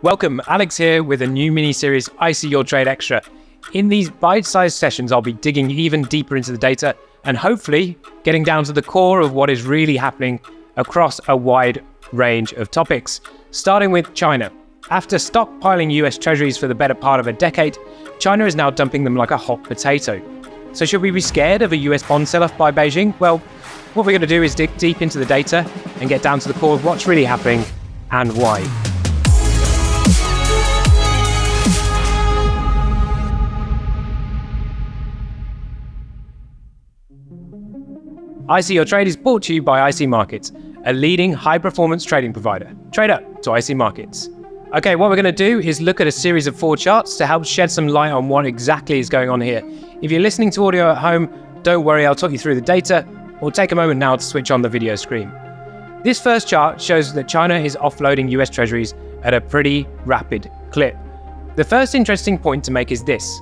Welcome, Alex here with a new mini-series, I See Your Trade Extra. In these bite-sized sessions, I'll be digging even deeper into the data and hopefully getting down to the core of what is really happening across a wide range of topics. Starting with China. After stockpiling US Treasuries for the better part of a decade, China is now dumping them like a hot potato. So should we be scared of a US bond sell-off by Beijing? Well, what we're going to do is dig deep into the data and get down to the core of what's really happening and why. I See Your Trade is brought to you by IC Markets, a leading high-performance trading provider. Trade up to IC Markets. Okay, what we're going to do is look at a series of 4 charts to help shed some light on what exactly is going on here. If you're listening to audio at home, don't worry, I'll talk you through the data, or take a moment now to switch on the video screen. This first chart shows that China is offloading US Treasuries at a pretty rapid clip. The first interesting point to make is this.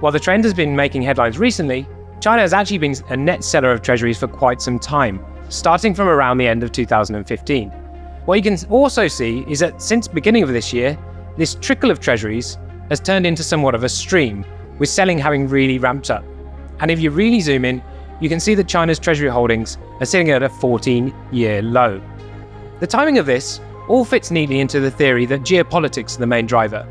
While the trend has been making headlines recently, China has actually been a net seller of treasuries for quite some time, starting from around the end of 2015. What you can also see is that since the beginning of this year, this trickle of treasuries has turned into somewhat of a stream, with selling having really ramped up. And if you really zoom in, you can see that China's treasury holdings are sitting at a 14-year low. The timing of this all fits neatly into the theory that geopolitics are the main driver.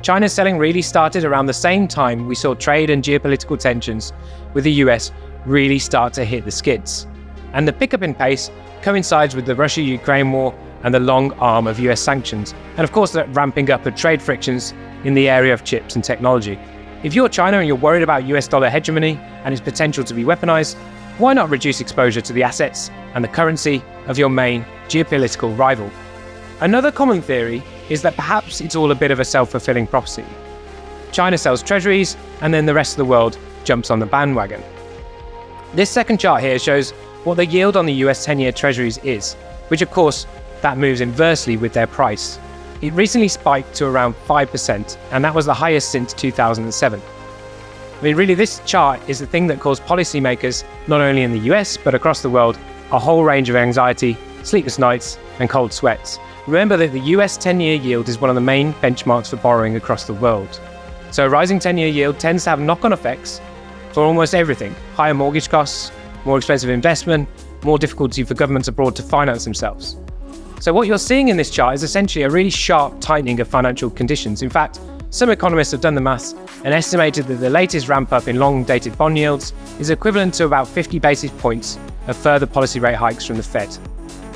China's selling really started around the same time we saw trade and geopolitical tensions with the US really start to hit the skids. And the pickup in pace coincides with the Russia-Ukraine war and the long arm of US sanctions, and of course the ramping up of trade frictions in the area of chips and technology. If you're China and you're worried about US dollar hegemony and its potential to be weaponized, why not reduce exposure to the assets and the currency of your main geopolitical rival? Another common theory is that perhaps it's all a bit of a self-fulfilling prophecy. China sells treasuries and then the rest of the world jumps on the bandwagon. This second chart here shows what the yield on the US 10-year treasuries is, which of course that moves inversely with their price. It recently spiked to around 5%, and that was the highest since 2007. I mean, really, this chart is the thing that caused policymakers, not only in the US, but across the world, a whole range of anxiety, sleepless nights, and cold sweats. Remember that the US 10-year yield is one of the main benchmarks for borrowing across the world. So a rising 10-year yield tends to have knock-on effects for almost everything. Higher mortgage costs, more expensive investment, more difficulty for governments abroad to finance themselves. So what you're seeing in this chart is essentially a really sharp tightening of financial conditions. In fact, some economists have done the maths and estimated that the latest ramp up in long-dated bond yields is equivalent to about 50 basis points of further policy rate hikes from the Fed.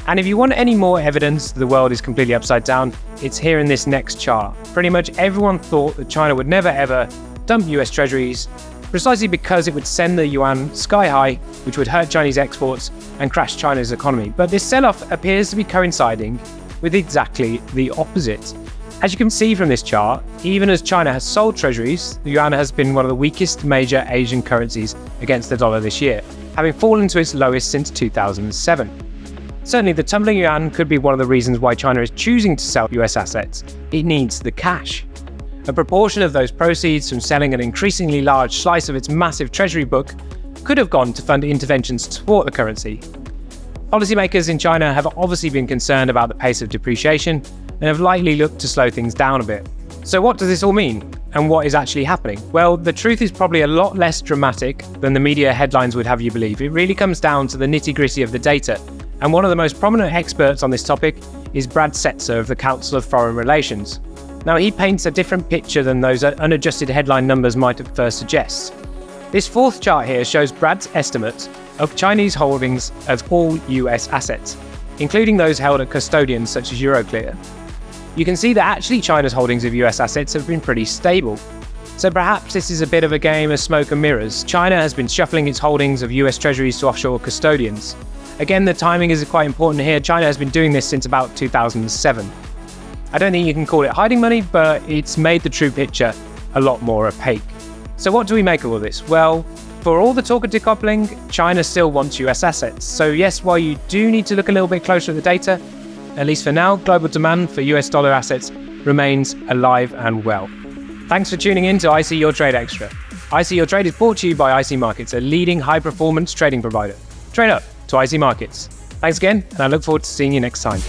And if you want any more evidence that the world is completely upside down, it's here in this next chart. Pretty much everyone thought that China would never ever dump US Treasuries, precisely because it would send the yuan sky high, which would hurt Chinese exports and crash China's economy. But this sell-off appears to be coinciding with exactly the opposite. As you can see from this chart, even as China has sold treasuries, the yuan has been one of the weakest major Asian currencies against the dollar this year, having fallen to its lowest since 2007. Certainly, the tumbling yuan could be one of the reasons why China is choosing to sell US assets. It needs the cash. A proportion of those proceeds from selling an increasingly large slice of its massive treasury book could have gone to fund interventions to support the currency. Policymakers in China have obviously been concerned about the pace of depreciation and have likely looked to slow things down a bit. So what does this all mean? And what is actually happening? Well, the truth is probably a lot less dramatic than the media headlines would have you believe. It really comes down to the nitty-gritty of the data. And one of the most prominent experts on this topic is Brad Setzer of the Council of Foreign Relations. Now, he paints a different picture than those unadjusted headline numbers might at first suggest. This fourth chart here shows Brad's estimate of Chinese holdings of all US assets, including those held at custodians such as Euroclear. You can see that actually China's holdings of US assets have been pretty stable. So perhaps this is a bit of a game of smoke and mirrors. China has been shuffling its holdings of US Treasuries to offshore custodians. Again, the timing is quite important here. China has been doing this since about 2007. I don't think you can call it hiding money, but it's made the true picture a lot more opaque. So what do we make of all this? Well, for all the talk of decoupling, China still wants US assets. So yes, while you do need to look a little bit closer at the data, at least for now, global demand for US dollar assets remains alive and well. Thanks for tuning in to I See Your Trade Extra. I See Your Trade is brought to you by IC Markets, a leading high-performance trading provider. Trade up to IC Markets. Thanks again, and I look forward to seeing you next time.